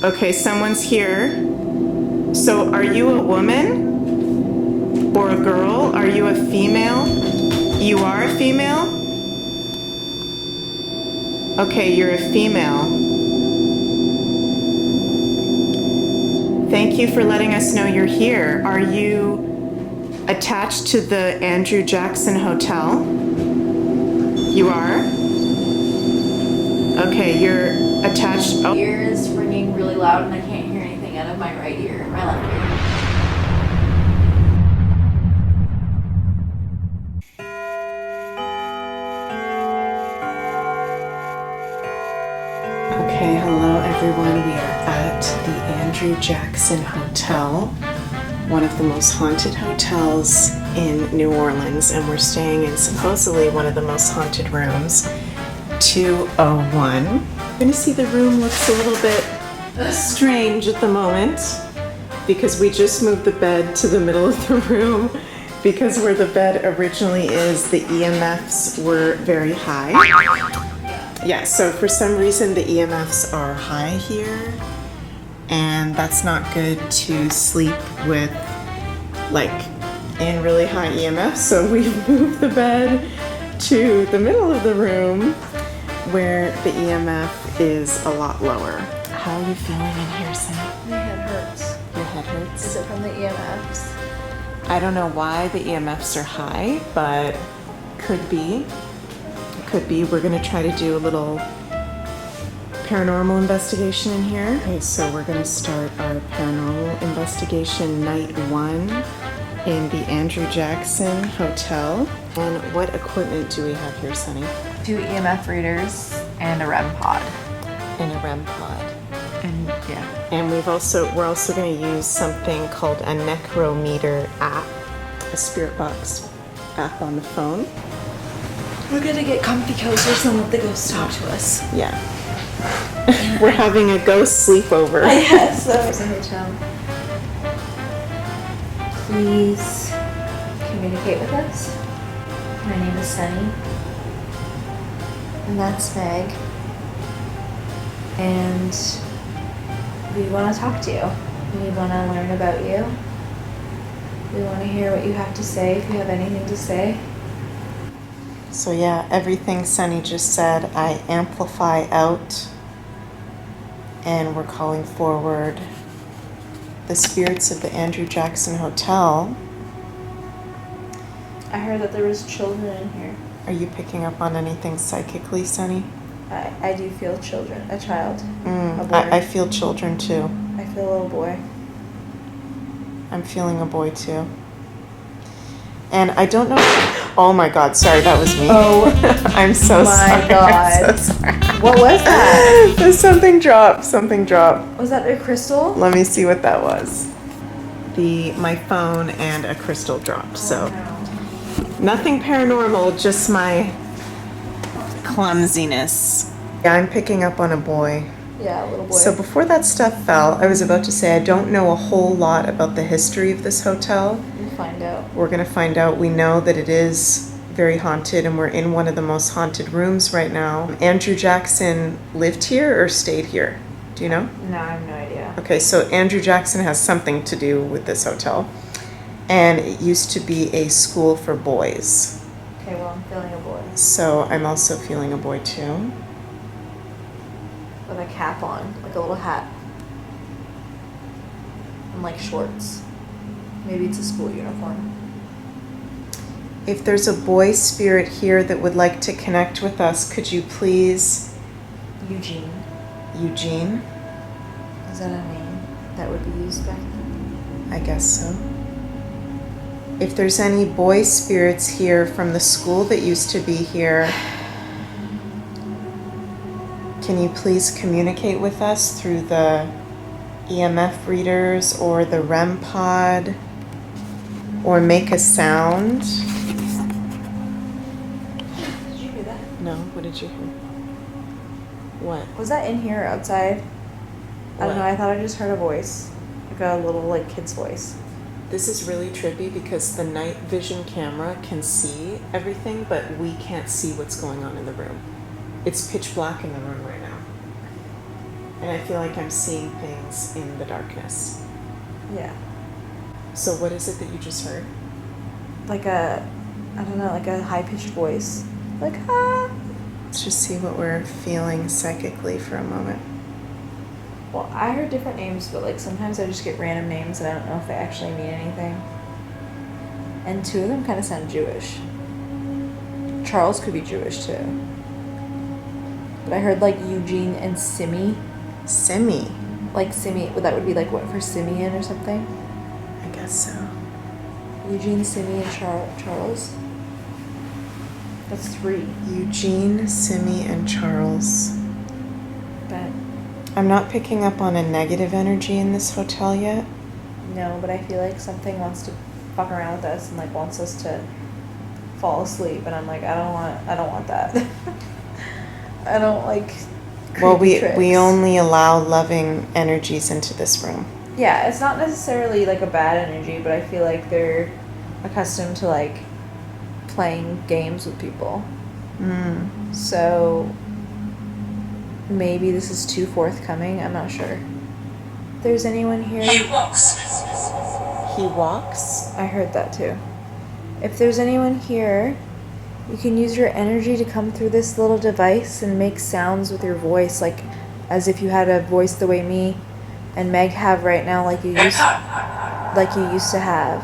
Okay, someone's here. So are you a woman? Or a girl? Are you a female? You are a female? Okay, you're a female. Thank you for letting us know you're here. Are you attached to the Andrew Jackson Hotel? You are? Okay, you're attached. My ear is ringing really loud and I can't hear anything out of my right ear, my left ear. Okay, hello everyone. We are at the Andrew Jackson Hotel, one of the most haunted hotels in New Orleans, and we're staying in supposedly one of the most haunted rooms, 201. You're gonna see the room looks a little bit strange at the moment because we just moved the bed to the middle of the room because where the bed originally is, the EMFs were very high. Yeah, so for some reason the EMFs are high here, and that's not good to sleep with, like, in really high EMFs. So we've moved the bed to the middle of the room where the EMF is a lot lower. How are you feeling in here, Sam? My head hurts. Your head hurts? Is it from the EMFs? I don't know why the EMFs are high, but could be. Could be. We're gonna try to do a little paranormal investigation in here. Okay, so we're gonna start our paranormal investigation night 1 in the Andrew Jackson Hotel. And what equipment do we have here, Sunny? 2 EMF readers and a REM pod. And a REM pod. And yeah. And we're also gonna use something called a necrometer app, a spirit box app on the phone. We're gonna get comfy coasters and let the ghosts talk to us. Yeah. We're having a ghost sleepover. Yes, that was a hotel. Please communicate with us. My name is Sunny. And that's Meg. And we want to talk to you. We want to learn about you. We want to hear what you have to say, if you have anything to say. So yeah, everything Sunny just said, I amplify out, and we're calling forward the spirits of the Andrew Jackson Hotel. I heard that there was children in here. Are you picking up on anything psychically, Sunny? I do feel children, a child. A boy. I feel children too. I feel a little boy. I'm feeling a boy too. And I don't know. Oh my God! Sorry, that was me. Oh, I'm so sorry. My God. I'm so sorry. What was that? There's something dropped. Something dropped. Was that a crystal? Let me see what that was. My phone and a crystal dropped. So nothing paranormal, just my clumsiness. Yeah, I'm picking up on a boy. Yeah, a little boy. So before that stuff fell, I was about to say I don't know a whole lot about the history of this hotel. We'll find out. We're going to find out. We know that it is very haunted, and we're in one of the most haunted rooms right now. Andrew Jackson lived here or stayed here? Do you know? No, I have no idea. Okay, so Andrew Jackson has something to do with this hotel. And it used to be a school for boys. Okay, well, I'm feeling a boy. So I'm also feeling a boy too. With a cap on, like a little hat. And like shorts. Maybe it's a school uniform. If there's a boy spirit here that would like to connect with us, could you please... Eugene. Eugene? Is that a name that would be used back then? I guess so. If there's any boy spirits here from the school that used to be here, can you please communicate with us through the EMF readers or the REM pod, or make a sound? Did you hear that? No, what did you hear? What? Was that in here or outside? I don't know, I thought I just heard a voice. Like a little, like, kid's voice. This is really trippy because the night vision camera can see everything, but we can't see what's going on in the room. It's pitch black in the room right now. And I feel like I'm seeing things in the darkness. Yeah. So what is it that you just heard? Like a, I don't know, like a high-pitched voice. Like, ah. Let's just see what we're feeling psychically for a moment. Well, I heard different names, but like sometimes I just get random names and I don't know if they actually mean anything. And 2 of them kind of sound Jewish. Charles could be Jewish too. But I heard like Eugene and Simi. Simi? Like Simi, that would be like what, for Simeon or something? I guess so. Eugene, Simi, and Charles. That's 3. Eugene, Simi, and Charles. But I'm not picking up on a negative energy in this hotel yet. no, but I feel like something wants to fuck around with us and like wants us to fall asleep, and I'm like, I don't want that. I don't like. Well, tricks. we only allow loving energies into this room. Yeah, it's not necessarily like a bad energy, but I feel like they're accustomed to like playing games with people. So maybe this is too forthcoming. I'm not sure. If there's anyone here. He walks. He walks? I heard that too. If there's anyone here, you can use your energy to come through this little device and make sounds with your voice, like as if you had a voice the way me and Meg have right now, like you used to have.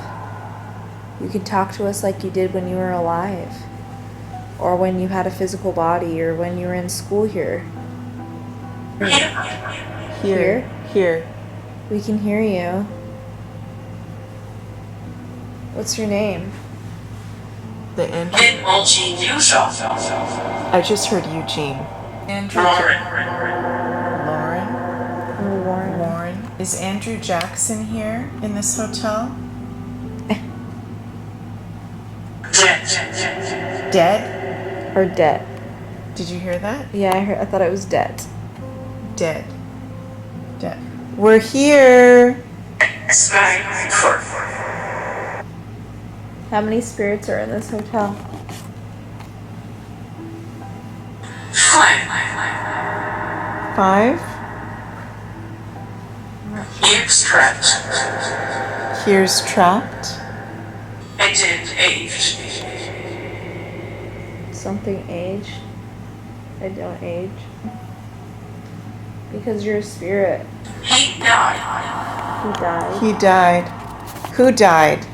You can talk to us like you did when you were alive, or when you had a physical body, or when you were in school here. Here. We can hear you. What's your name? The Andrew. I just heard Eugene. Andrew. Lauren. Is Andrew Jackson here in this hotel? Dead? Or debt? Did you hear that? Yeah, I thought it was debt. Dead. We're here. How many spirits are in this hotel? 5. Here's trapped. Something aged. I don't age. Because you're a spirit. He died. He died. Who died?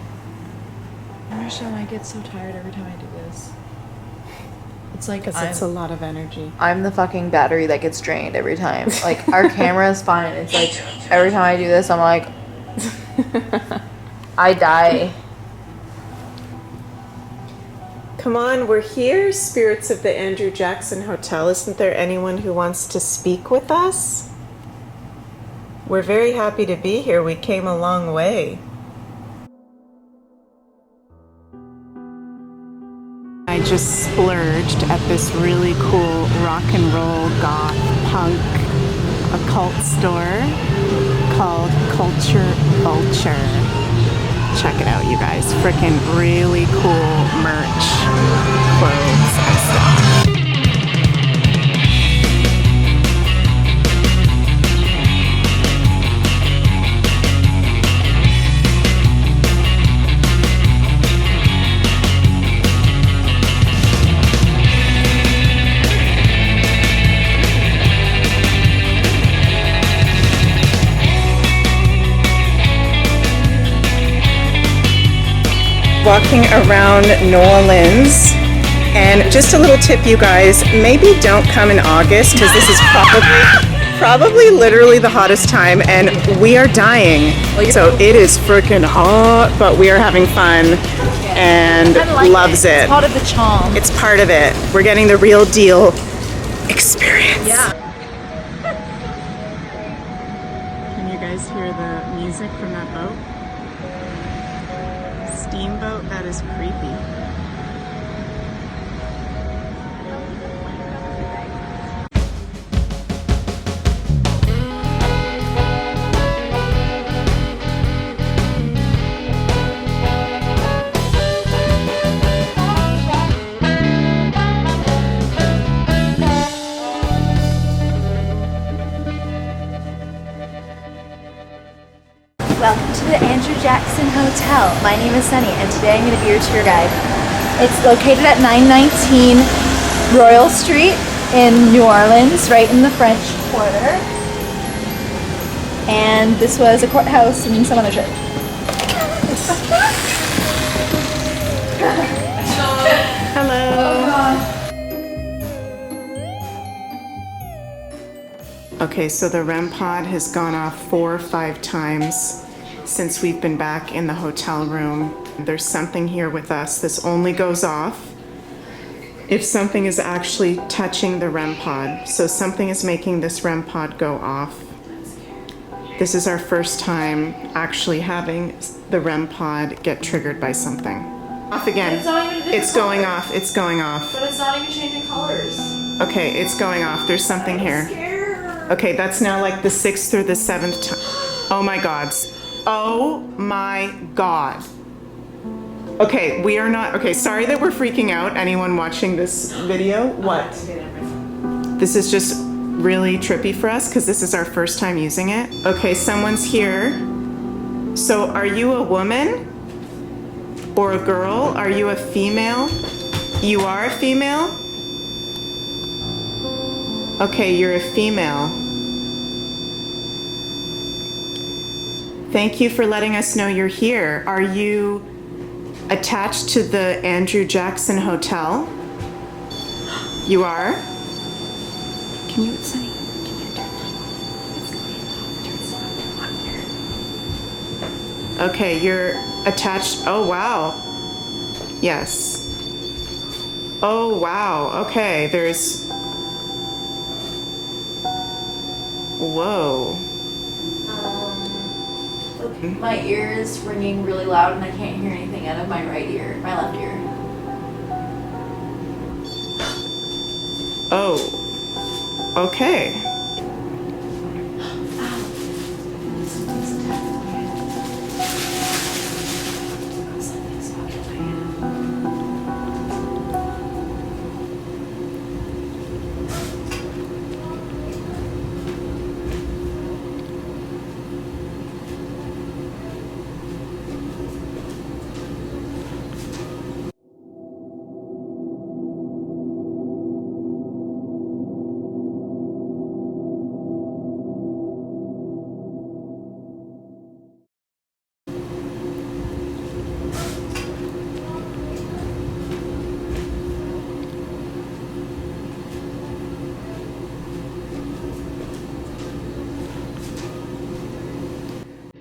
I understand why I get so tired every time I do this. It's like Because it's a lot of energy. I'm the fucking battery that gets drained every time. Like, our camera is fine. It's like, every time I do this, I'm like, I die. Come on, we're here, spirits of the Andrew Jackson Hotel. Isn't there anyone who wants to speak with us? We're very happy to be here. We came a long way. I just splurged at this really cool rock and roll goth punk occult store called Culture Vulture. Check it out, you guys. Frickin' really cool merch, clothes, and stuff. Walking around New Orleans, and just a little tip, you guys, maybe don't come in August because this is probably literally the hottest time, and we are dying. So it is freaking hot, but we are having fun and loves it. It's part of the charm. It's part of it. We're getting the real deal experience. Yeah. Can you guys hear the music from that boat? Steamboat, that is creepy. Welcome to the Andrew Jackson Hotel. My name is Sunny, and today I'm going to be your tour guide. It's located at 919 Royal Street in New Orleans, right in the French Quarter. And this was a courthouse and some other shit. Hello. Oh god. Okay, so the REM pod has gone off 4 or 5 times since we've been back in the hotel room. There's something here with us. This only goes off if something is actually touching the REM pod. So something is making this REM pod go off. This is our first time actually having the REM pod get triggered by something. Off again. It's not even a different It's going color. off. It's going off. But it's not even changing colors. Okay, it's going off. There's something here. Okay, that's now like the 6th or the 7th time. Oh my god. Oh my god. Okay, we are not, okay, sorry that we're freaking out. Anyone watching this video? What? This is just really trippy for us because this is our first time using it. Okay, someone's here. So are you a woman? Or a girl? Are you a female? You are a female? Okay, you're a female. Thank you for letting us know you're here. Are you attached to the Andrew Jackson Hotel? You are? Can you, Sunny, can you turn that on? Okay, you're attached. Oh, wow. Yes. Oh, wow. Okay, there's... Whoa. Okay. My ear is ringing really loud and I can't hear anything out of my right ear, my left ear. Oh. Okay.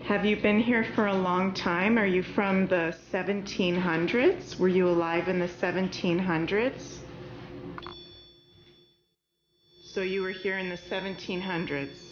Have you been here for a long time? Are you from the 1700s? Were you alive in the 1700s? So you were here in the 1700s.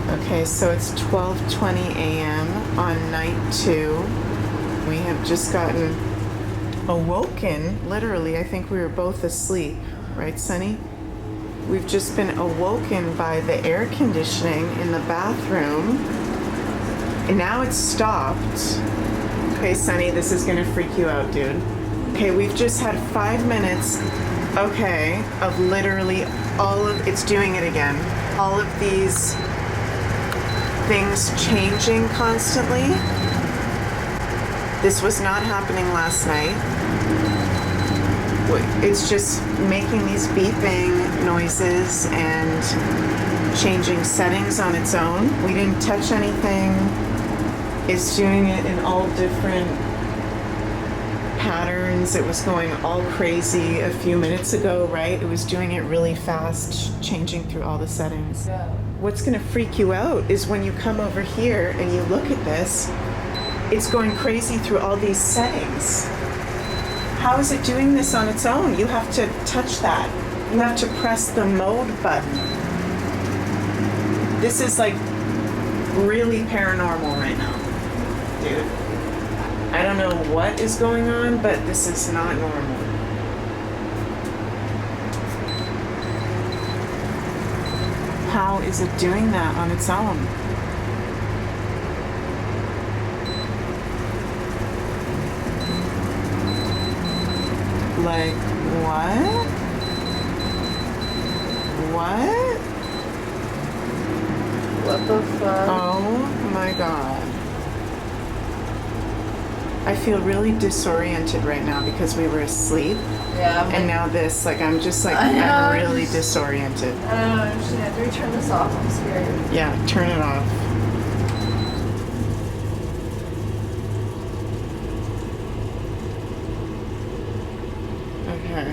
Okay, so it's 12:20 a.m. on night 2. We have just gotten awoken. Literally, I think we were both asleep, right, Sunny? We've just been awoken by the air conditioning in the bathroom, and now it's stopped. Okay, Sunny, this is gonna freak you out, dude. Okay, we've just had 5 minutes, okay, of literally all of, it's doing it again. All of these things changing constantly. This was not happening last night. It's just making these beeping noises and changing settings on its own. We didn't touch anything. It's doing it in all different patterns. It was going all crazy a few minutes ago, right? It was doing it really fast, changing through all the settings. Yeah. What's gonna freak you out is when you come over here and you look at this, it's going crazy through all these settings. How is it doing this on its own? You have to touch that. You have to press the mode button. This is like really paranormal right now, dude. I don't know what is going on, but this is not normal. How is it doing that on its own? Like, what? What? What the fuck? Oh my god. I feel really disoriented right now because we were asleep. Yeah. And now this, like, I'm just like, I'm really disoriented. I don't understand. After we turn this off, I'm scared. Yeah, turn it off. Okay.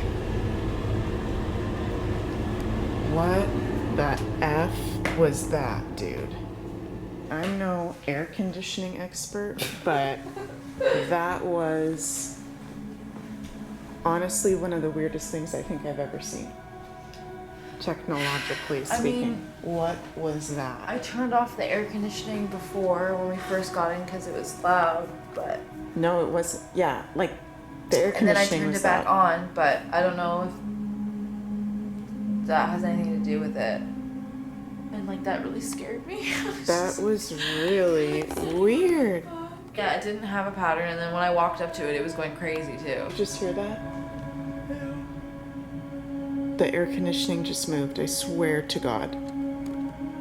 What the F was that, dude? I'm no air conditioning expert, but that was honestly one of the weirdest things I think I've ever seen. Technologically speaking. What was that? I turned off the air conditioning before when we first got in because it was loud, but... No, it wasn't. Yeah, like the air And then I conditioning turned was it back loud. on, but I don't know if that has anything to do with it. And like that really scared me. That was really weird. Yeah, it didn't have a pattern, and then when I walked up to it, it was going crazy too. Did you just hear that? The air conditioning just moved. I swear to God.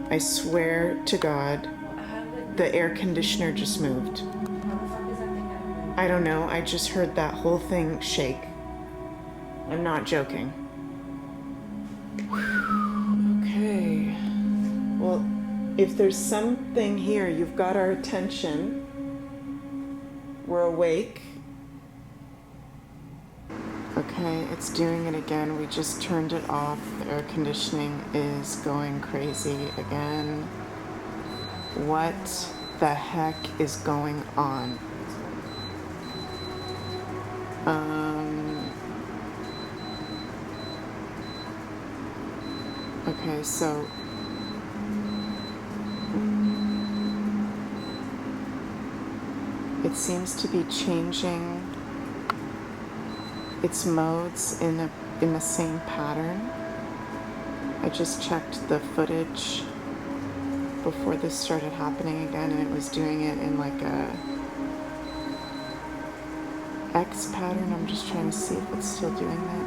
I swear to God. The air conditioner just moved. I don't know. I just heard that whole thing shake. I'm not joking. Okay. Well, if there's something here, you've got our attention. We're awake. Okay, it's doing it again. We just turned it off. The air conditioning is going crazy again. What the heck is going on? Okay, so it seems to be changing its modes in the same pattern. I just checked the footage before this started happening again, and it was doing it in like a X pattern. I'm just trying to see if it's still doing that.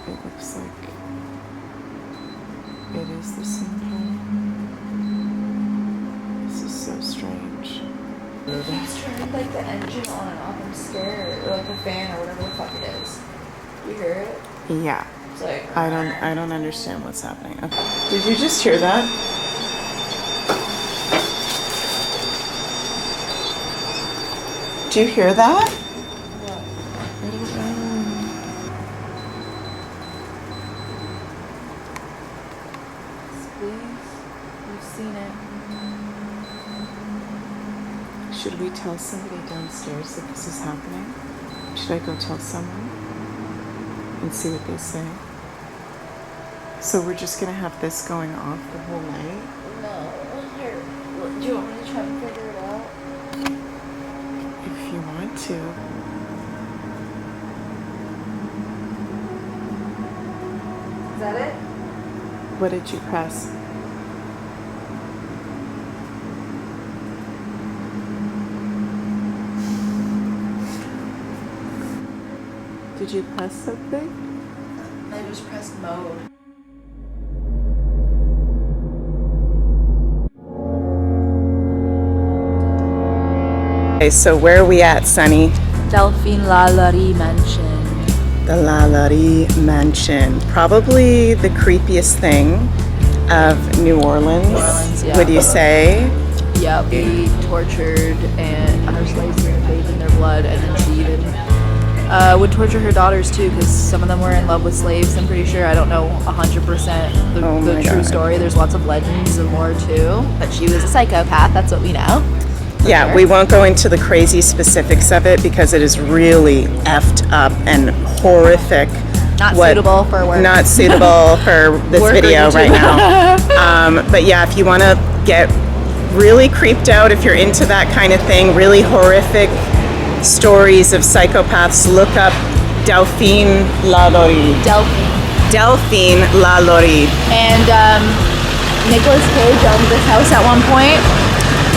It looks like it is the same pattern. This is so strange. It's turned like the engine on and off. I'm scared, or like the fan or whatever the fuck it is. You hear it? Yeah. It's like I don't understand what's happening. Okay. Did you just hear that? Do you hear that? I don't know. Please, you've seen it. Should we tell somebody downstairs that this is happening? Should I go tell someone and see what they say? So we're just gonna have this going off the whole night? No, here. Do you want me to try and figure it out? If you want to. Is that it? What did you press? Did you press something? I just pressed mode. Okay, so where are we at, Sunny? Delphine Lalaurie Mansion. The Lalaurie Mansion. Probably the creepiest thing of New Orleans, Yeah. would you say? Yeah, we tortured and our slaves were bathed in their blood, and then she even would torture her daughters too, because some of them were in love with slaves. I'm pretty sure. I don't know 100% Oh the my true God. story. There's lots of legends and more too. But she was a psychopath. That's what we know. Yeah, there. we won't go into the crazy specifics of it because it is really effed up and horrific. Not suitable for work. Not suitable for this Work or video right YouTube. now. But yeah, if you want to get really creeped out, if you're into that kind of thing, really horrific stories of psychopaths, look up Delphine Lalaurie. Delphine Lalaurie. And Nicolas Cage owned this house at one point.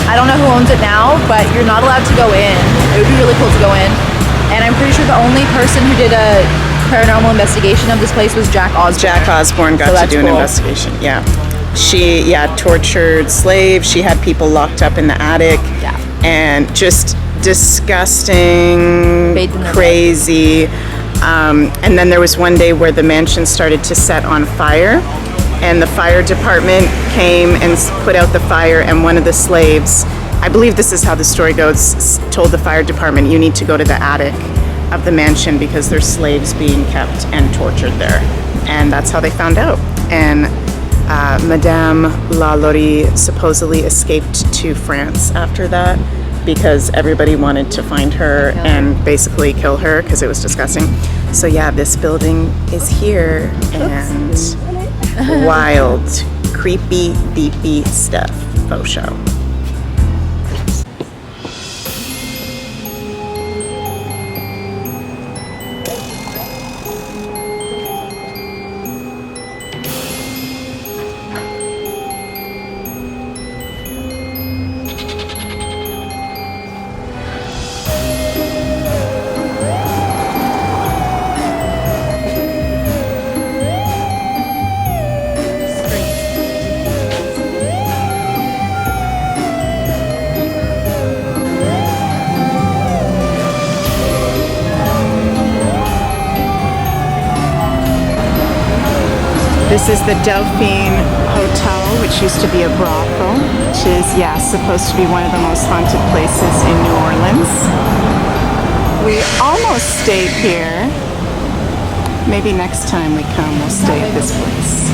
I don't know who owns it now, but you're not allowed to go in. It would be really cool to go in. And I'm pretty sure the only person who did a paranormal investigation of this place was Jack Osbourne. Jack Osbourne got to do an investigation, yeah. She, tortured slaves. She had people locked up in the attic. Yeah. And just disgusting, crazy. And then there was one day where the mansion started to set on fire. And the fire department came and put out the fire, and one of the slaves, I believe this is how the story goes, told the fire department, you need to go to the attic of the mansion because there's slaves being kept and tortured there. And that's how they found out. And Madame Lalaurie supposedly escaped to France after that because everybody wanted to find her and basically kill her because it was disgusting. So yeah, this building is here and wild, creepy, deepy stuff. Faux show. This is the Delphine Hotel, which used to be a brothel, which is, supposed to be one of the most haunted places in New Orleans. We almost stayed here. Maybe next time we come, we'll stay at this place.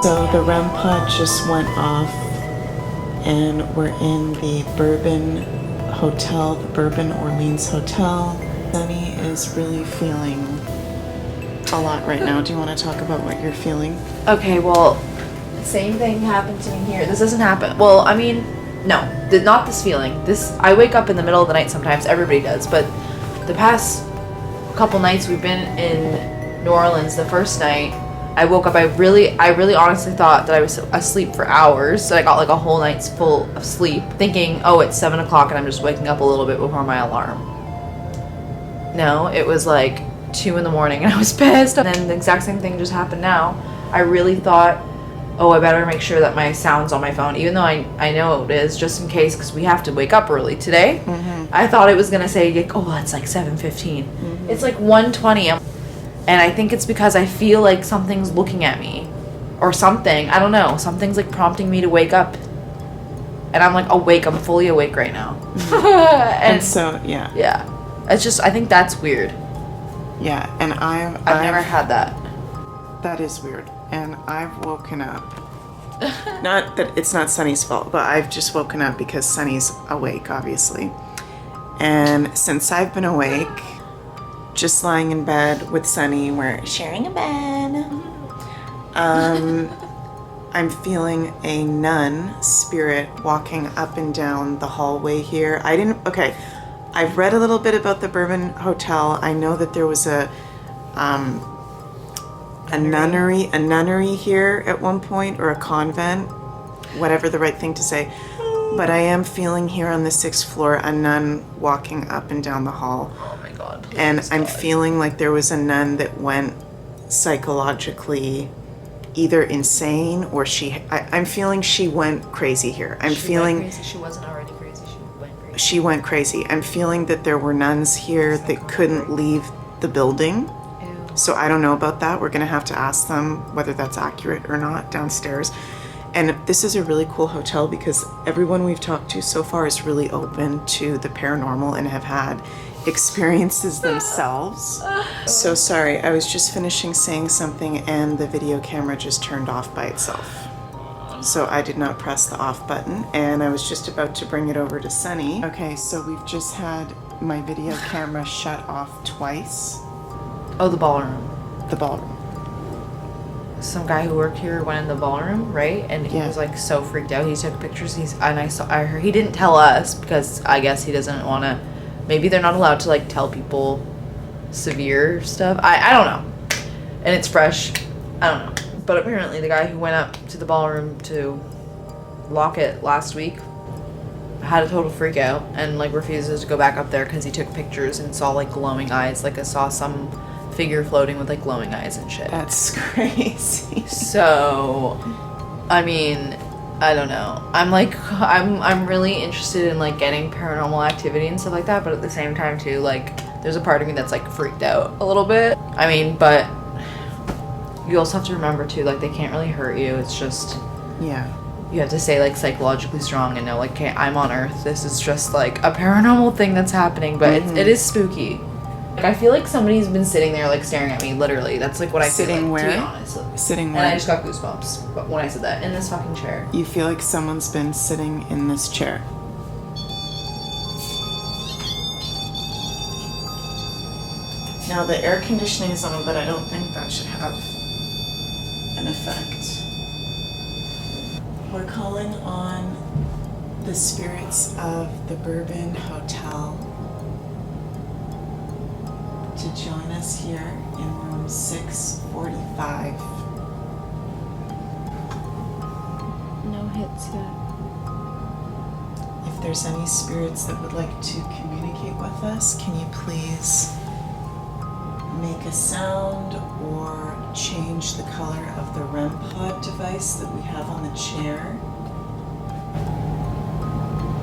So the REM pod just went off and we're in the Bourbon Hotel, the Bourbon Orleans Hotel. Sunny is really feeling a lot right now. Do you want to talk about what you're feeling? Okay, well, the same thing happened to me here. This doesn't happen. Well, I mean, no, not this feeling. I wake up in the middle of the night sometimes. Everybody does. But the past couple nights we've been in New Orleans, the first night, I woke up, I really honestly thought that I was asleep for hours. So I got like a whole night's full of sleep, thinking, oh, it's 7 o'clock and I'm just waking up a little bit before my alarm. No, it was like 2 in the morning and I was pissed. And then the exact same thing just happened now. I really thought, oh, I better make sure that my sound's on my phone, even though I know it is, just in case, because we have to wake up early today. Mm-hmm. I thought it was going to say, oh, it's like 7:15. Mm-hmm. It's like 1:20. And I think it's because I feel like something's looking at me or something. I don't know. Something's like prompting me to wake up. And I'm like awake. I'm fully awake right now. Mm-hmm. and so, yeah. Yeah. It's just, I think that's weird. Yeah, and I've never had that. That is weird. And I've woken up. Not that it's not Sunny's fault, but I've just woken up because Sunny's awake, obviously. And since I've been awake, just lying in bed with Sunny, we're sharing a bed. I'm feeling a nun spirit walking up and down the hallway here. Okay, I've read a little bit about the Bourbon Hotel. I know that there was a nunnery here at one point, or a convent, whatever the right thing to say. But I am feeling here on the 6th floor a nun walking up and down the hall. Oh my god. And I'm feeling like there was a nun that went psychologically either insane or I'm feeling she went crazy here. She went crazy. She wasn't already crazy. She went crazy. She went crazy. I'm feeling that there were nuns here that couldn't leave the building. Ew. So I don't know about that. We're gonna have to ask them whether that's accurate or not downstairs. And this is a really cool hotel because everyone we've talked to so far is really open to the paranormal and have had experiences themselves. So sorry, I was just finishing saying something and the video camera just turned off by itself. So I did not press the off button and I was just about to bring it over to Sunny. Okay, so we've just had my video camera shut off twice. Oh, the ballroom. The ballroom. Some guy who worked here went in the ballroom, right? And he was like so freaked out. He took pictures. I heard he didn't tell us because I guess he doesn't want to. Maybe they're not allowed to like tell people severe stuff. I don't know. And it's fresh. I don't know. But apparently the guy who went up to the ballroom to lock it last week had a total freak out and like refuses to go back up there because he took pictures and saw like glowing eyes. Like I saw some figure floating with like glowing eyes and shit. That's crazy. So, I mean, I don't know. I'm really interested in like getting paranormal activity and stuff like that, but at the same time too, like there's a part of me that's like freaked out a little bit. I mean, but you also have to remember too, like they can't really hurt you. It's just you have to stay like psychologically strong and know like, okay, I'm on Earth. This is just like a paranormal thing that's happening, but it is spooky. Like, I feel like somebody's been sitting there, like, staring at me, literally. That's, like, what I feel like, where? to be honest. Sitting where? And I just got goosebumps when I said that. In this fucking chair. You feel like someone's been sitting in this chair. Now, the air conditioning is on, but I don't think that should have an effect. We're calling on the spirits of the Bourbon Hotel to join us here in room 645. No hits yet. If there's any spirits that would like to communicate with us, can you please make a sound or change the color of the REM pod device that we have on the chair?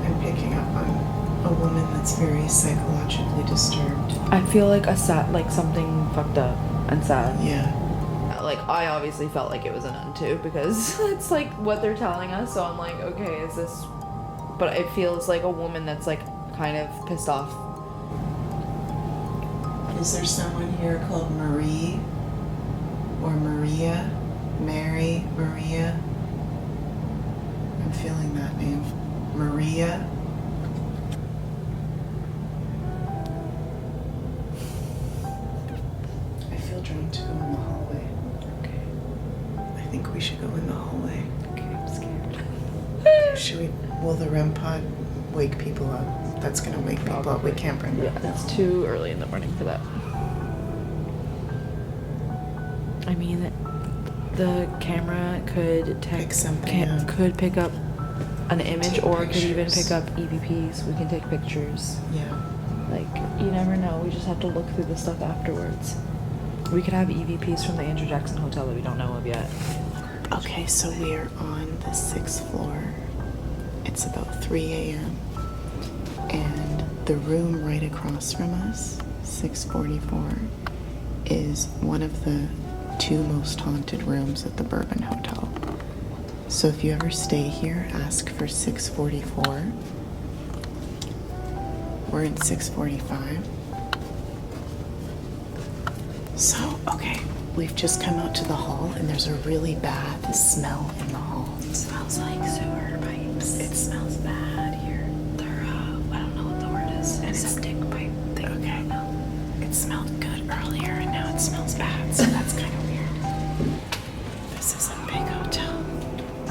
I'm picking up on a woman that's very psychologically disturbed. I feel like something fucked up and sad. Yeah. Like, I obviously felt like it was a nun too, because it's like what they're telling us, so I'm like, okay, is this... But it feels like a woman that's like kind of pissed off. Is there someone here called Marie? Or Maria? Mary? Maria? I'm feeling that name. Maria? I feel drawn to go in the hallway. Okay. I think we should go in the hallway. Okay, I'm scared. Should we? Will the REM pod wake people up? That's gonna wake people up. We can't bring them. Yeah, it's too early in the morning for that. I mean, the camera could Pick something up. could pick up an image, Take or it could even pictures. pick up EVPs. We can take pictures. Yeah. Like, you never know. We just have to look through the stuff afterwards. We could have EVPs from the Andrew Jackson Hotel that we don't know of yet. Okay, so we are on the 6th floor. It's about 3 a.m. And the room right across from us, 644, is one of the 2 most haunted rooms at the Bourbon Hotel. So if you ever stay here, ask for 644. We're in 645. So, okay, we've just come out to the hall and there's a really bad smell in the hall. It smells like sewer pipes. It smells bad here. They're, I don't know what the word is. And Septic pipe thing. Okay. It smelled good earlier and now it smells bad, so that's kind of weird. This is a big hotel.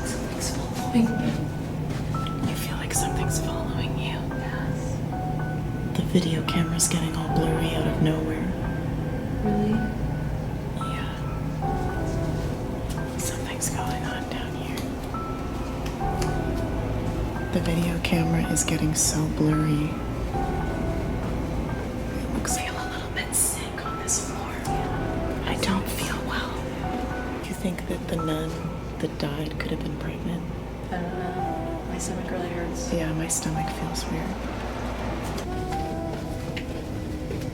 Something's following me. You feel like something's following you? Yes. The video camera's getting all blurry out of nowhere. Really? Yeah. Something's going on down here. The video camera is getting so blurry. It looks feel a little bit sick on this floor. I don't feel well. You think that the nun that died could have been pregnant? I don't know. My stomach really hurts. Yeah, my stomach feels weird.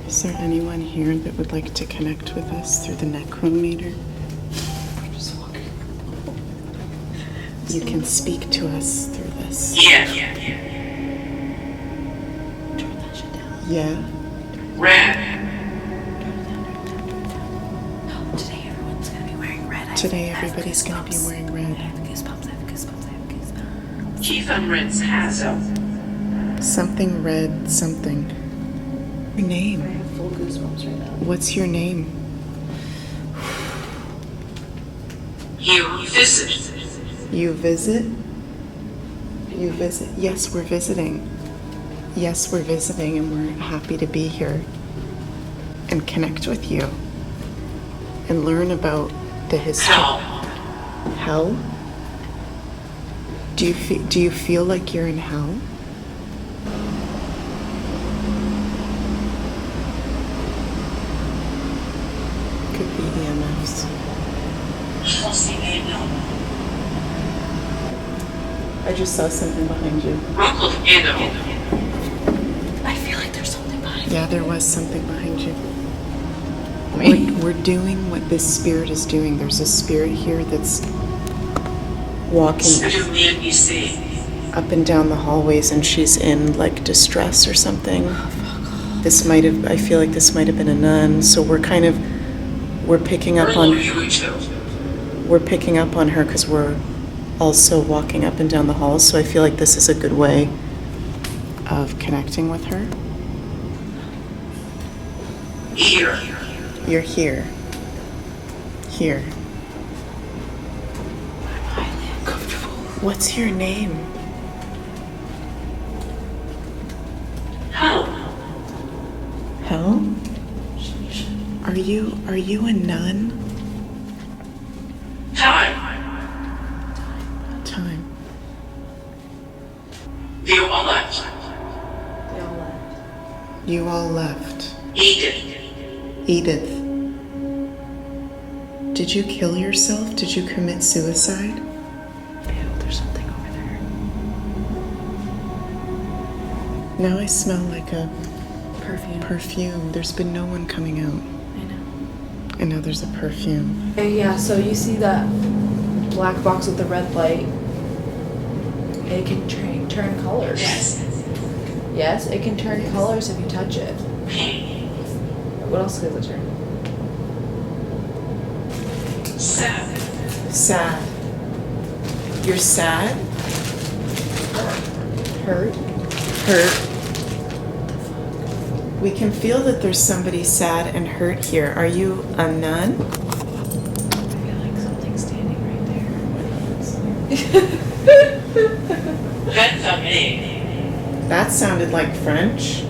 Is there anyone here that would like to connect with us through the necrometer? Just walking. You can speak to us through this. Yeah. Turn that shit down. Yeah? Red. Today everyone's gonna be wearing red. Today everybody's gonna be wearing I red. have goosebumps. I have goosebumps. I have goosebumps. Chief on Ritz has Something red, something. Your I name? have full goosebumps right now. What's your name? You visit. You visit? You visit? Yes, we're visiting. Yes, we're visiting and we're happy to be here and connect with you and learn about the history. Hell. Hell? Do you feel like you're in hell? Could be EMFs. I just saw something behind you. I feel like there's something behind me. Yeah, there was something behind you. We're doing what this spirit is doing. There's a spirit here that's walking up and down the hallways and she's in like distress or something. I feel like this might have been a nun, so we're picking up on her because we're also walking up and down the halls, so I feel like this is a good way of connecting with her. Here. You're here. Here. I'm highly uncomfortable. What's your name? Hell. Hell? Are you a nun? Time. Time. You all left. They all left. You all left. Edith. Did you kill yourself? Did you commit suicide? Ew, there's something over there. Now I smell like a Perfume. perfume. There's been no one coming out. I know. And now there's a perfume. Yeah, so you see that black box with the red light? It can turn colors. Yes, it can turn colors if you touch it. What else does it turn? Sad. You're sad? Hurt? Hurt. We can feel that there's somebody sad and hurt here. Are you a nun? I feel like something's standing right there. That sounded like French.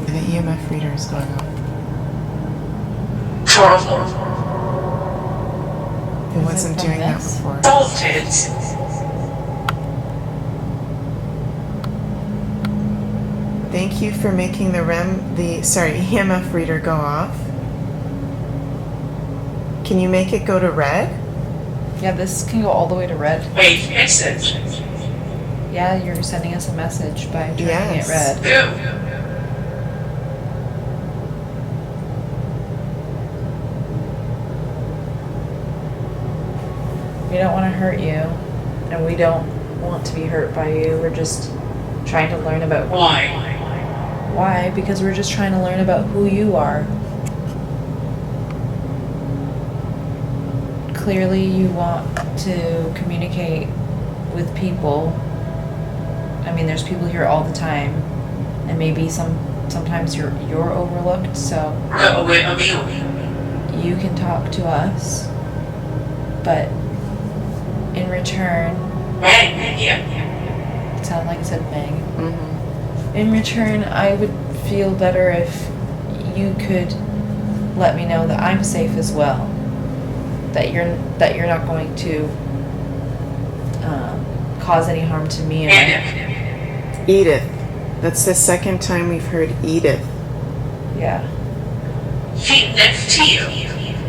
The EMF reader is going off. It wasn't doing that before. Thank you for making the EMF reader go off. Can you make it go to red? Yeah, this can go all the way to red. Wait, message. Yeah, you're sending us a message by turning Yes. it red. We don't want to hurt you, and we don't want to be hurt by you. We're just trying to learn about Why? Why? Because we're just trying to learn about who you are. clearly you want to communicate with people. I mean, there's people here all the time, and maybe sometimes you're overlooked, so you can talk to us, but in return, it sounded like it said bang. Mm-hmm. In return, I would feel better if you could let me know that I'm safe as well. That you're not going to cause any harm to me. Edith. That's the second time we've heard Edith. Yeah. He's next to you.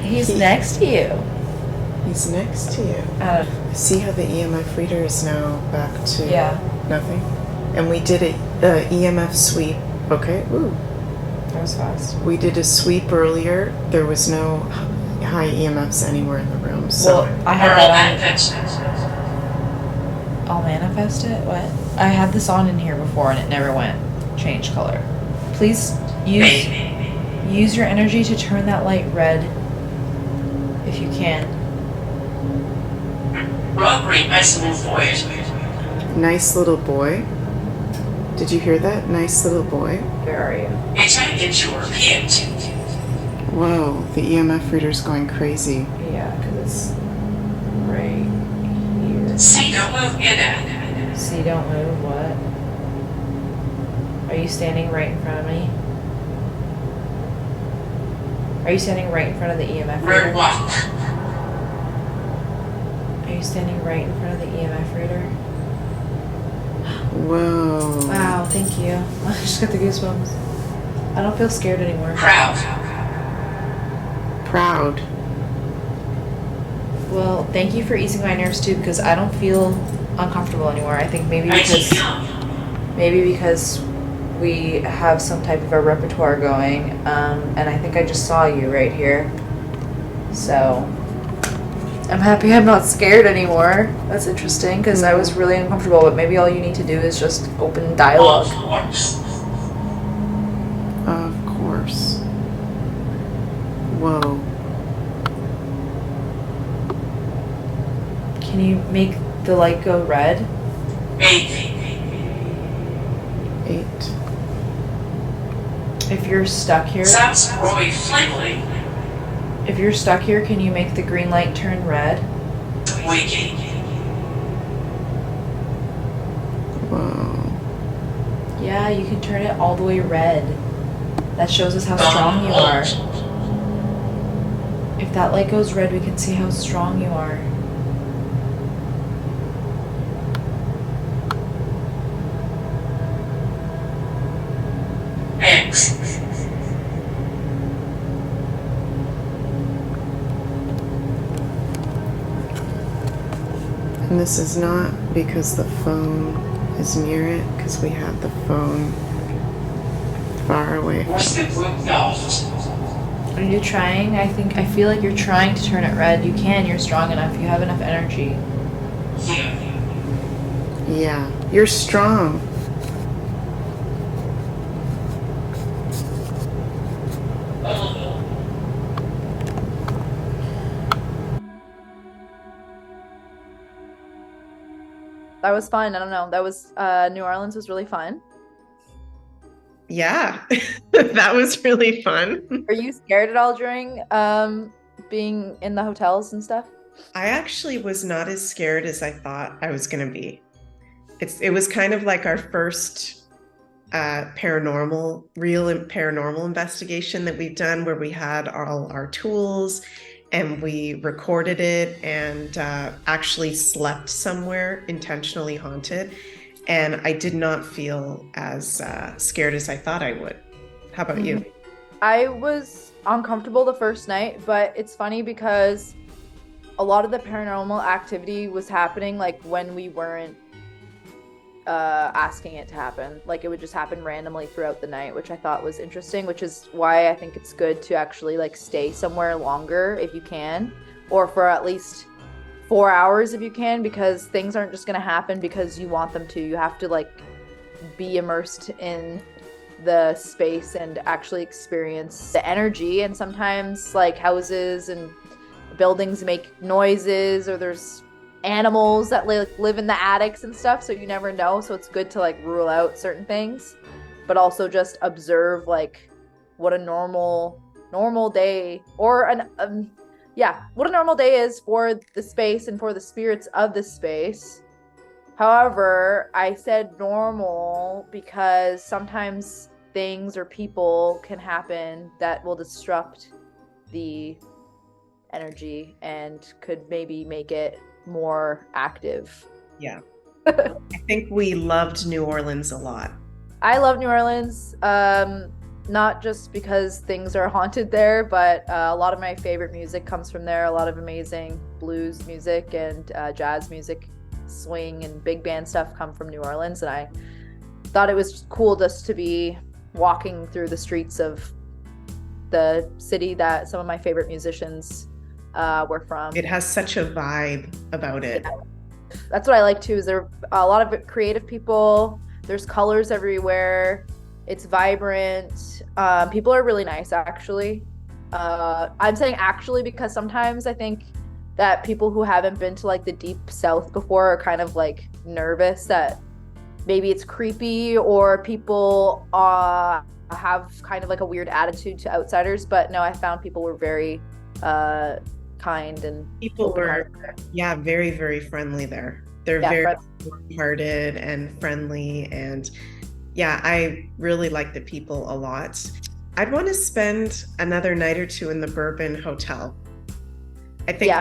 He's next to you. He's next to you. I See how the EMF reader is now back to nothing? And we did a EMF sweep. Okay. Ooh. That was fast. We did a sweep earlier. There was no high EMFs anywhere in the room. So Well, I had that on. I'll manifest it? What? I had this on in here before and it never went. Change color. Please use your energy to turn that light red if you can. Robbery, nice little boy. nice little boy. Did you hear that? Nice little boy. Where are you? It's an insurer hit. Whoa, the EMF reader's going crazy. Yeah, because it's right here. See, don't move in it. See, don't move. What? Are you standing right in front of me? Are you standing right in front of the EMF reader? Red walk. Are you standing right in front of the EMF reader? Whoa. Wow, thank you. I just got the goosebumps. I don't feel scared anymore. Proud. Proud. Well, thank you for easing my nerves too, because I don't feel uncomfortable anymore. I think maybe because we have some type of a repertoire going, and I think I just saw you right here. So I'm happy I'm not scared anymore. That's interesting, because I was really uncomfortable, but maybe all you need to do is just open dialogue. Of course. Whoa. Can you make the light go red? 8. 8. If you're stuck here, Sounds Roy Fligley. if you're stuck here, can you make the green light turn red? Waking. Whoa. Yeah, you can turn it all the way red. That shows us how strong you are. If that light goes red, we can see how strong you are. X. And this is not because the phone is near it, because we have the phone far away. What's the group knows? Are you trying? I feel like you're trying to turn it red. You can, you're strong enough. You have enough energy. Yeah, you're strong. That was fun. I don't know. That was, New Orleans was really fun. Yeah, that was really fun. Are you scared at all during, being in the hotels and stuff? I actually was not as scared as I thought I was going to be. It was kind of like our first real paranormal investigation that we've done, where we had all our tools and we recorded it and actually slept somewhere intentionally haunted. And I did not feel as scared as I thought I would. How about you? I was uncomfortable the first night, but it's funny because a lot of the paranormal activity was happening like when we weren't asking it to happen. Like it would just happen randomly throughout the night, which I thought was interesting, which is why I think it's good to actually like stay somewhere longer if you can, or for at least 4 hours if you can, because things aren't just going to happen because you want them to. You have to like be immersed in the space and actually experience the energy. And sometimes like houses and buildings make noises, or there's animals that live in the attics and stuff, so you never know. So it's good to like rule out certain things, but also just observe like what a normal day, or what a normal day is for the space and for the spirits of the space. However, I said normal because sometimes things or people can happen that will disrupt the energy and could maybe make it more active. Yeah. I think we loved New Orleans a lot. I love New Orleans, not just because things are haunted there, but a lot of my favorite music comes from there. A lot of amazing blues music and jazz music, swing and big band stuff come from New Orleans, and I thought it was cool just to be walking through the streets of the city that some of my favorite musicians were from. It has such a vibe about it. Yeah. That's what I like too, is there are a lot of creative people. There's colors everywhere. It's vibrant. People are really nice, actually. I'm saying actually because sometimes I think that people who haven't been to like the deep south before are kind of like nervous that maybe it's creepy, or people have kind of like a weird attitude to outsiders. But no, I found people were very kind, and people were very, very friendly there. They're very warm-hearted and friendly, and I really like the people a lot. I'd want to spend another night or two in the Bourbon Hotel. I think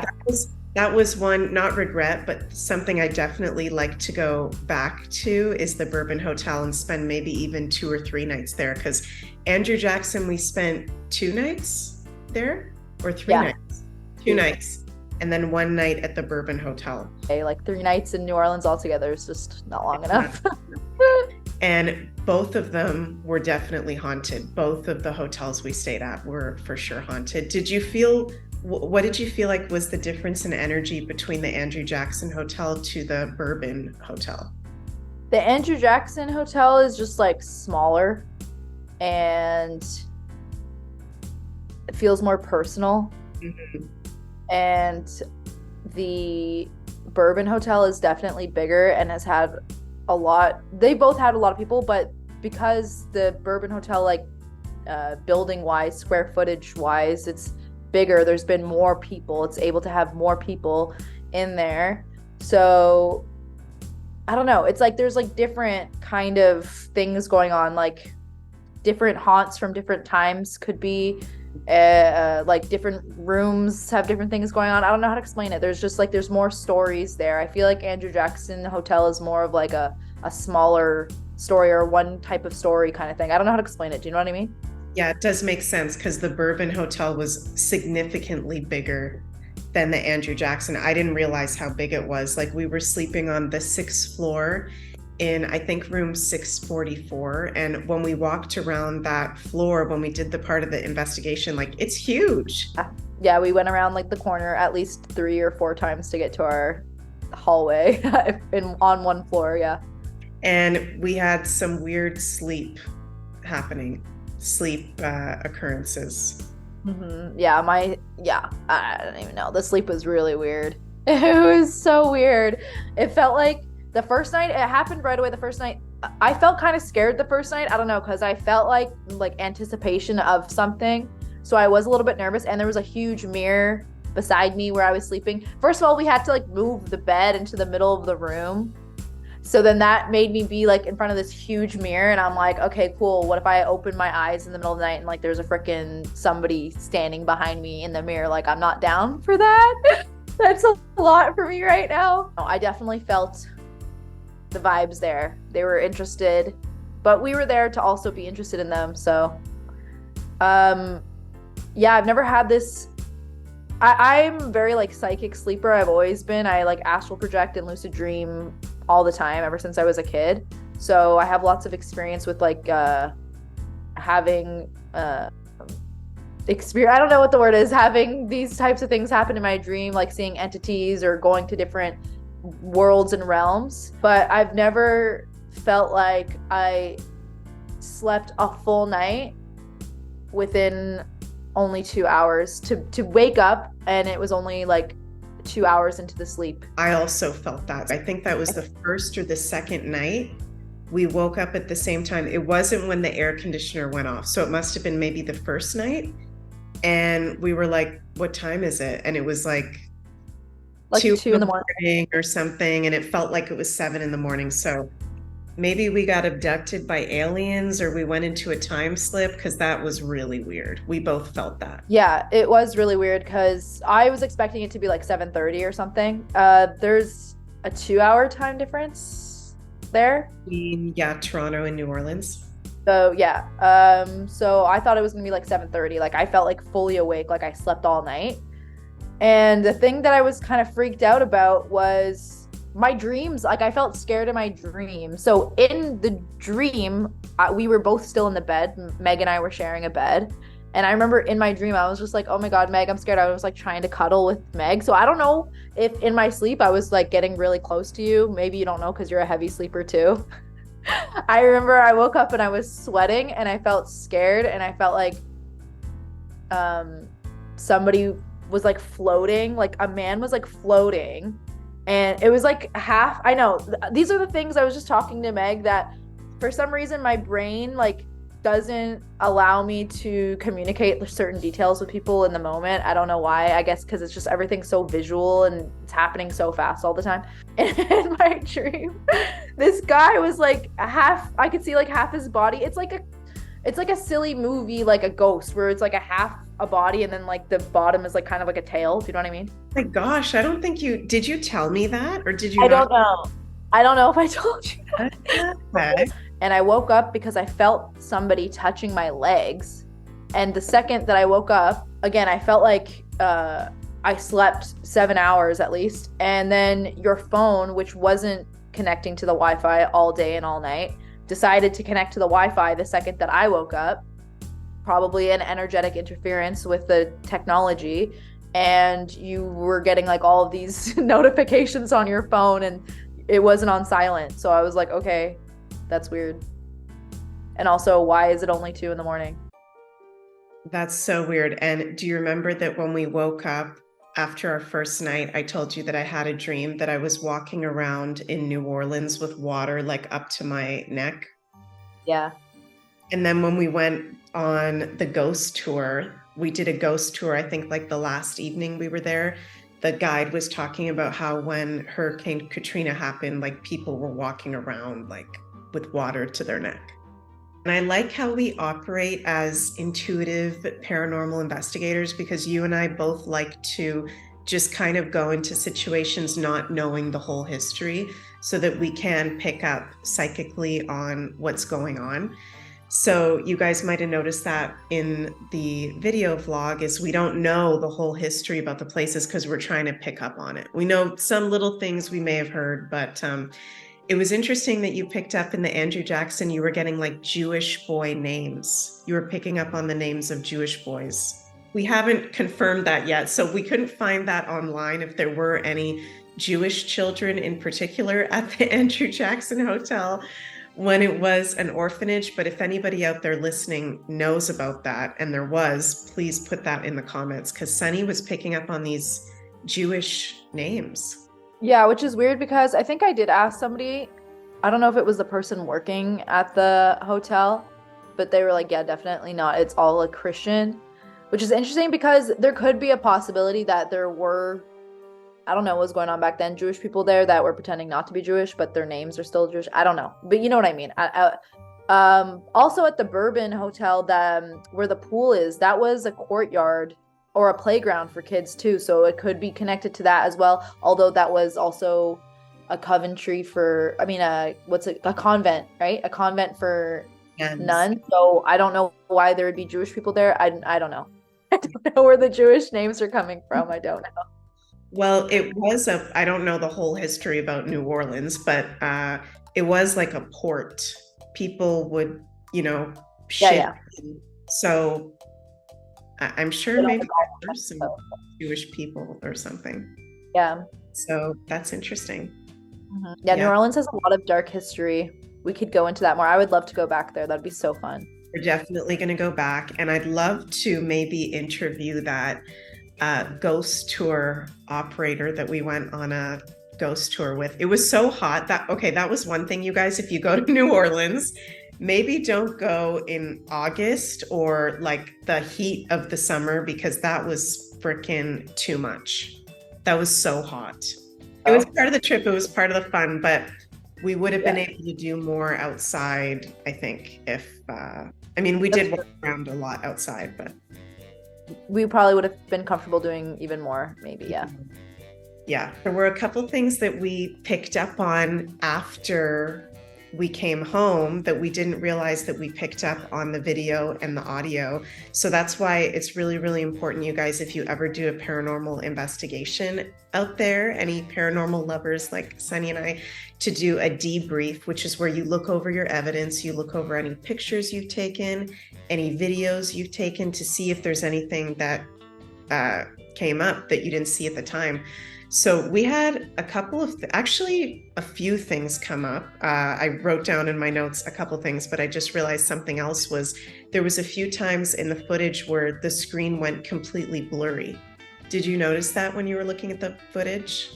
that was one, not regret, but something I definitely like to go back to is the Bourbon Hotel and spend maybe even 2 or 3 nights there. Because Andrew Jackson, we spent 2 nights there, or 3 nights? 2 nights. And then 1 night at the Bourbon Hotel. Okay, like 3 nights in New Orleans altogether is just not long enough. And both of them were definitely haunted. Both of the hotels we stayed at were for sure haunted. What did you feel like was the difference in energy between the Andrew Jackson Hotel to the Bourbon Hotel? The Andrew Jackson Hotel is just like smaller, and it feels more personal. Mm-hmm. And the Bourbon Hotel is definitely bigger and has had they both had a lot of people, but because the Bourbon Hotel, like building wise, square footage wise, it's bigger, there's been more people, it's able to have more people in there. So I don't know, it's like there's like different kind of things going on, like different haunts from different times could be like different rooms have different things going on. I don't know how to explain it. There's just like there's more stories there. I feel like Andrew Jackson Hotel is more of like a smaller story, or one type of story kind of thing. I don't know how to explain it. Do you know what I mean? Yeah, it does make sense because the Bourbon Hotel was significantly bigger than the Andrew Jackson. I didn't realize how big it was. Like, we were sleeping on the 6th floor in, I think, room 644. And when we walked around that floor, when we did the part of the investigation, like, it's huge. Yeah, we went around like the corner at least 3 or 4 times to get to our hallway on one floor. Yeah. And we had some weird sleep occurrences. Mm-hmm. I don't even know. The sleep was really weird. It was so weird. It felt like the first night, it happened right away. The first night, I felt kind of scared the first night. I don't know, because I felt like anticipation of something. So I was a little bit nervous, and there was a huge mirror beside me where I was sleeping. First of all, we had to like move the bed into the middle of the room. So then that made me be like in front of this huge mirror, and I'm like, okay, cool. What if I open my eyes in the middle of the night and like there's a freaking somebody standing behind me in the mirror? Like, I'm not down for that. That's a lot for me right now. I definitely felt the vibes there. They were interested, but we were there to also be interested in them. So, I've never had this. I'm very like psychic sleeper. I've always been. I like astral project and lucid dream all the time ever since I was a kid. So I have lots of experience with like having experience. I don't know what the word is. Having these types of things happen in my dream, like seeing entities or going to different worlds and realms. But I've never felt like I slept a full night within only 2 hours to wake up, and it was only like 2 hours into the sleep. I also felt that. I think that was the first or the second night. We woke up at the same time. It wasn't when the air conditioner went off. So it must have been maybe the first night. And we were like, what time is it? And it was like 2 2 in the morning or something. And it felt like it was 7 in the morning. So maybe we got abducted by aliens or we went into a time slip, because that was really weird. We both felt that. Yeah, it was really weird because I was expecting it to be like 7:30 or something. There's a 2-hour time difference there. Yeah, Toronto and New Orleans. So yeah, so I thought it was gonna be like 7:30. Like I felt like fully awake, like I slept all night. And the thing that I was kind of freaked out about was my dreams. Like I felt scared in my dream. So in the dream, we were both still in the bed. Meg and I were sharing a bed. And I remember in my dream, I was just like, oh my God, Meg, I'm scared. I was like trying to cuddle with Meg. So I don't know if in my sleep I was like getting really close to you. Maybe you don't know because you're a heavy sleeper too. I remember I woke up and I was sweating and I felt scared and I felt like somebody was like floating, like a man was like floating, and it was like half. I know these are the things I was just talking to Meg, that for some reason my brain like doesn't allow me to communicate certain details with people in the moment. I don't know why. I guess because it's just everything's so visual and it's happening so fast all the time. And in my dream, this guy was like I could see like half his body. It's like a silly movie, like a ghost, where it's like a half a body and then like the bottom is like kind of like a tail. Do you know what I mean? My gosh, I don't think did you tell me that, or did you I not? don't know. I don't know if I told you that. Okay. And I woke up because I felt somebody touching my legs. And the second that I woke up, again, I felt like I slept 7 hours at least. And then your phone, which wasn't connecting to the Wi-Fi all day and all night, decided to connect to the Wi-Fi the second that I woke up. Probably an energetic interference with the technology. And you were getting like all of these notifications on your phone and it wasn't on silent. So I was like, okay, that's weird. And also, why is it only 2 in the morning? That's so weird. And do you remember that when we woke up after our first night, I told you that I had a dream that I was walking around in New Orleans with water like up to my neck? Yeah. And then when we went on the ghost tour, we did a ghost tour, I think like the last evening we were there. The guide was talking about how when Hurricane Katrina happened, like people were walking around like with water to their neck. And I like how we operate as intuitive paranormal investigators, because you and I both like to just kind of go into situations not knowing the whole history so that we can pick up psychically on what's going on. So you guys might have noticed that in the video vlog is we don't know the whole history about the places because we're trying to pick up on it. We know some little things we may have heard, but it was interesting that you picked up in the Andrew Jackson, you were getting like Jewish boy names. You were picking up on the names of Jewish boys. We haven't confirmed that yet, so we couldn't find that online if there were any Jewish children in particular at the Andrew Jackson Hotel when it was an orphanage. But if anybody out there listening knows about that, and there was, please put that in the comments, because Sunny was picking up on these Jewish names. Yeah, which is weird because I think I did ask somebody, I don't know if it was the person working at the hotel, but they were like, yeah, definitely not. It's all a Christian, which is interesting because there could be a possibility that there were, I don't know what was going on back then, Jewish people there that were pretending not to be Jewish, but their names are still Jewish. I don't know, but you know what I mean. Also at the Bourbon Hotel, where the pool is, that was a courtyard or a playground for kids too, so it could be connected to that as well. Although that was also a conventry for, a convent, right? A convent for nuns. So I don't know why there would be Jewish people there. I don't know. I don't know where the Jewish names are coming from. I don't know. Well, it was I don't know the whole history about New Orleans, but it was like a port. People would, ship. Yeah. So I'm sure maybe there were some Jewish people or something. Yeah. So that's interesting. Mm-hmm. Yeah, New Orleans has a lot of dark history. We could go into that more. I would love to go back there. That'd be so fun. We're definitely going to go back, and I'd love to maybe interview that ghost tour operator that we went on a ghost tour with. It was so hot that, okay, that was one thing, you guys. If you go to New Orleans, maybe don't go in August or like the heat of the summer, because that was freaking too much. That was so hot. It was part of the trip, it was part of the fun, but we would have been able to do more outside, I think, if I mean, we did walk around a lot outside, but we probably would have been comfortable doing even more, maybe. Yeah, there were a couple things that we picked up on after we came home that we didn't realize that we picked up on the video and the audio. So that's why it's really, really important, you guys, if you ever do a paranormal investigation out there, any paranormal lovers like Sunny and I, to do a debrief, which is where you look over your evidence, you look over any pictures you've taken, any videos you've taken, to see if there's anything that came up that you didn't see at the time. So we had a couple of, actually a few things come up. I wrote down in my notes a couple things, but I just realized something else was there was a few times in the footage where the screen went completely blurry. Did you notice that when you were looking at the footage?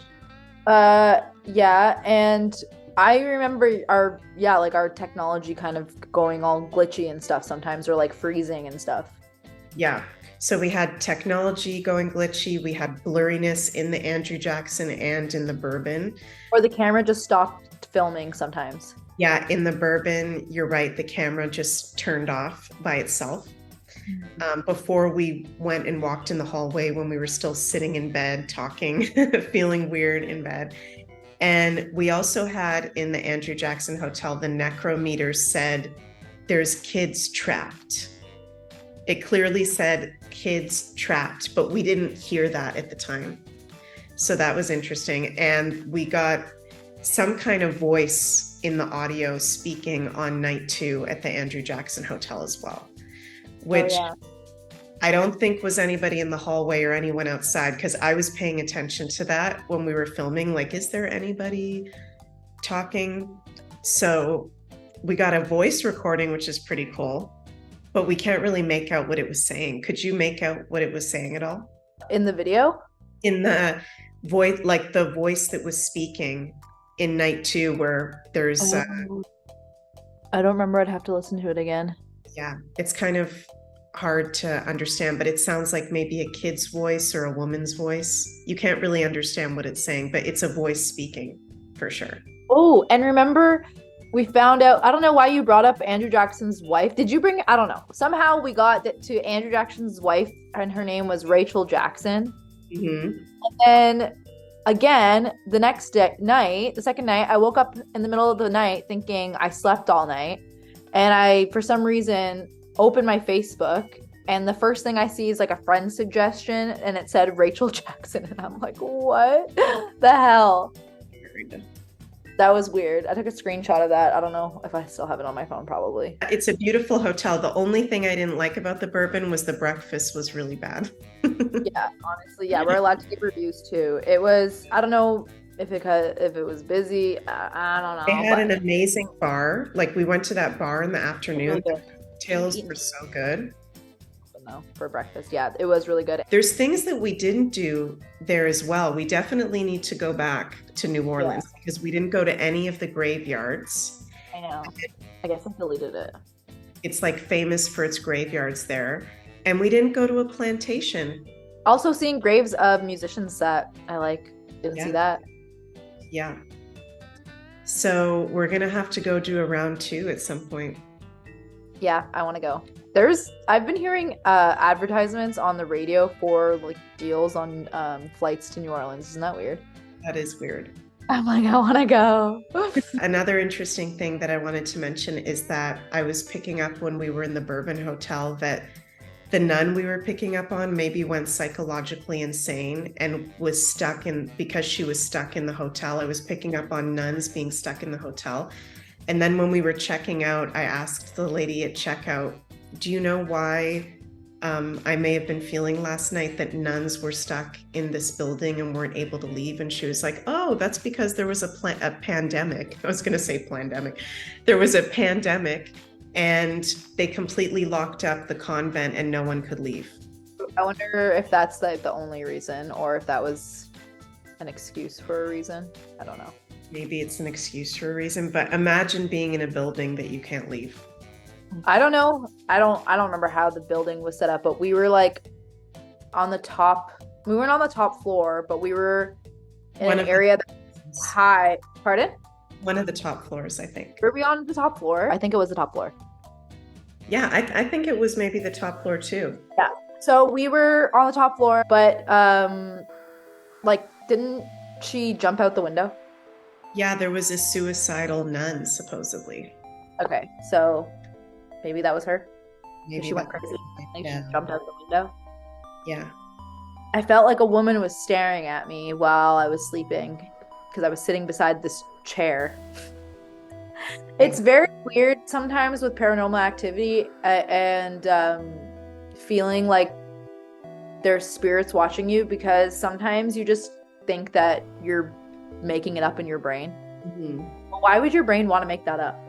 Yeah, and I remember our technology kind of going all glitchy and stuff sometimes, or like freezing and stuff. Yeah. So we had technology going glitchy. We had blurriness in the Andrew Jackson and in the Bourbon. Or the camera just stopped filming sometimes. Yeah, in the Bourbon, you're right. The camera just turned off by itself. Before we went and walked in the hallway, when we were still sitting in bed talking, feeling weird in bed. And we also had in the Andrew Jackson Hotel, the necrometer said there's kids trapped. It clearly said kids trapped, but we didn't hear that at the time. So that was interesting. And we got some kind of voice in the audio speaking on night 2 at the Andrew Jackson Hotel as well, which I don't think was anybody in the hallway or anyone outside, because I was paying attention to that when we were filming. Like, is there anybody talking? So we got a voice recording, which is pretty cool. But we can't really make out what it was saying. Could you make out what it was saying at all? In the video? In the voice, like the voice that was speaking in night 2, where there's... I don't remember. I'd have to listen to it again. Yeah, it's kind of hard to understand, but it sounds like maybe a kid's voice or a woman's voice. You can't really understand what it's saying, but it's a voice speaking for sure. Oh, and remember... we found out, I don't know why you brought up Andrew Jackson's wife. Did you bring, I don't know. Somehow we got to Andrew Jackson's wife, and her name was Rachel Jackson. Mm-hmm. And then again, the next night, the second night, I woke up in the middle of the night thinking I slept all night. And I, for some reason, opened my Facebook, and the first thing I see is like a friend suggestion, and it said Rachel Jackson. And I'm like, what the hell? That was weird. I took a screenshot of that. I don't know if I still have it on my phone, probably. It's a beautiful hotel. The only thing I didn't like about the Bourbon was the breakfast was really bad. Yeah, honestly, yeah. We're allowed to give reviews too. It was, I don't know if it was busy. I don't know. They had an amazing bar. Like, we went to that bar in the afternoon. The cocktails were so good. No, for breakfast. Yeah, it was really good. There's things that we didn't do there as well. We definitely need to go back to New Orleans because we didn't go to any of the graveyards. I know. I guess I deleted it. It's like famous for its graveyards there. And we didn't go to a plantation. Also seeing graves of musicians that I like. Didn't see that. Yeah. So we're going to have to go do a round 2 at some point. Yeah, I want to go. I've been hearing advertisements on the radio for like deals on flights to New Orleans. Isn't that weird? That is weird. I'm like, I want to go. Another interesting thing that I wanted to mention is that I was picking up when we were in the Bourbon Hotel that the nun we were picking up on maybe went psychologically insane and was stuck in, because she was stuck in the hotel. I was picking up on nuns being stuck in the hotel. And then when we were checking out, I asked the lady at checkout, do you know why I may have been feeling last night that nuns were stuck in this building and weren't able to leave? And she was like, oh, that's because there was a pandemic. I was going to say pandemic. There was a pandemic and they completely locked up the convent and no one could leave. I wonder if that's the only reason, or if that was an excuse for a reason. I don't know. Maybe it's an excuse for a reason, but imagine being in a building that you can't leave. I don't know. I don't remember how the building was set up, but we were like on the top. We weren't on the top floor, but we were in an area that was high. Pardon? One of the top floors, I think. Were we on the top floor? I think it was the top floor. Yeah, I think it was maybe the top floor too. Yeah. So we were on the top floor, but like, didn't she jump out the window? Yeah, there was a suicidal nun, supposedly. Okay, so maybe that was her. Maybe She went that- crazy. She Yeah. jumped out the window. Yeah. I felt like a woman was staring at me while I was sleeping because I was sitting beside this chair. It's very weird sometimes with paranormal activity and feeling like there's spirits watching you, because sometimes you just think that you're making it up in your brain. Mhm. Why would your brain want to make that up?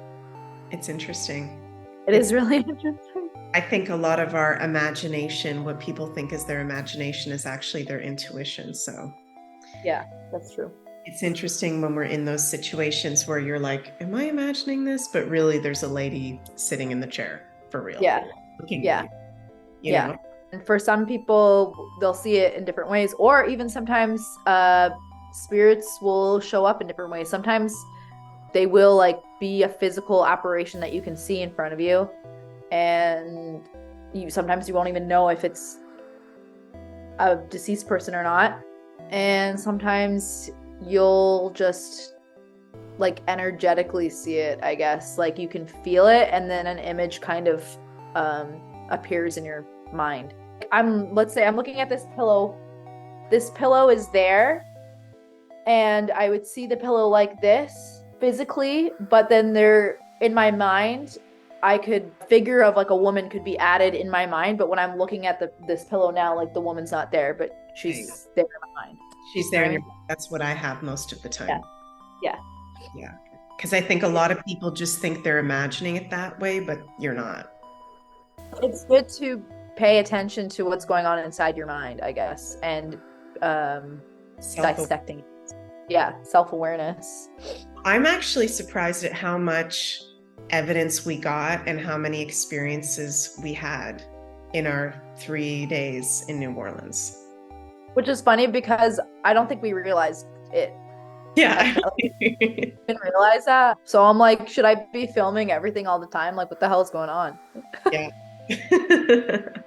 It's interesting. It is really interesting. I think a lot of our imagination, what people think is their imagination, is actually their intuition. So Yeah, that's true. it's interesting when we're in those situations where you're like, am I imagining this? But really, there's a lady sitting in the chair for real. Yeah. Looking Yeah. at you. You Yeah. know? And for some people, they'll see it in different ways, or even sometimes spirits will show up in different ways. Sometimes they will like be a physical apparition that you can see in front of you, and sometimes you won't even know if it's a deceased person or not. And sometimes you'll just like energetically see it, I guess. Like you can feel it, and then an image kind of appears in your mind. Let's say I'm looking at this pillow. This pillow is there, and I would see the pillow like this physically, but then in my mind, I could figure of like a woman could be added in my mind, but when I'm looking at this pillow now, like the woman's not there, but she's there in my mind. She's there. That's what I have most of the time. Yeah. Yeah. Because I think a lot of people just think they're imagining it that way, but you're not. It's good to pay attention to what's going on inside your mind, I guess, and dissecting. Yeah, self-awareness. I'm actually surprised at how much evidence we got and how many experiences we had in our 3 days in New Orleans. Which is funny because I don't think we realized it. Yeah. I didn't realize that. So I'm like, should I be filming everything all the time? Like, what the hell is going on? Yeah.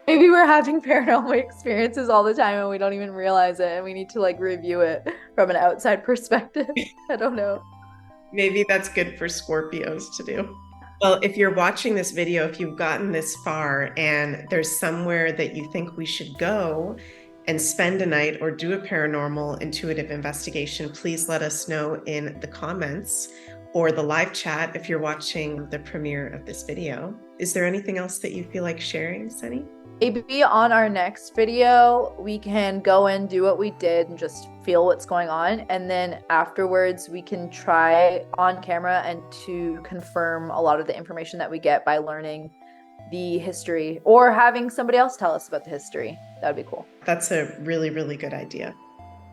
Maybe we're having paranormal experiences all the time and we don't even realize it, and we need to like review it from an outside perspective. I don't know. Maybe that's good for Scorpios to do. Well, if you're watching this video, if you've gotten this far and there's somewhere that you think we should go and spend a night or do a paranormal intuitive investigation, please let us know in the comments or the live chat if you're watching the premiere of this video. Is there anything else that you feel like sharing, Sunny? Maybe on our next video, we can go and do what we did and just feel what's going on. And then afterwards, we can try on camera and to confirm a lot of the information that we get by learning the history or having somebody else tell us about the history. That would be cool. That's a really, really good idea,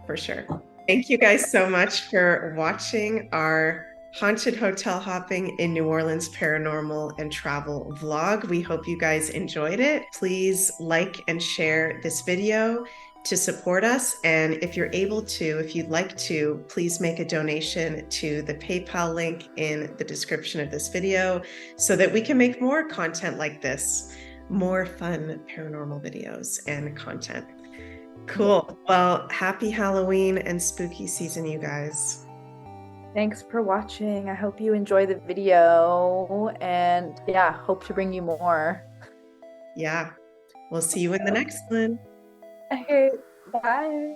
for sure. Thank you guys so much for watching our Haunted Hotel Hopping in New Orleans paranormal and travel vlog. We hope you guys enjoyed it. Please like and share this video to support us. And if you're able to, if you'd like to, please make a donation to the PayPal link in the description of this video so that we can make more content like this, more fun paranormal videos and content. Cool. Well, happy Halloween and spooky season, you guys. Thanks for watching. I hope you enjoy the video, and yeah, hope to bring you more. Yeah. We'll see you in the next one. Okay, bye.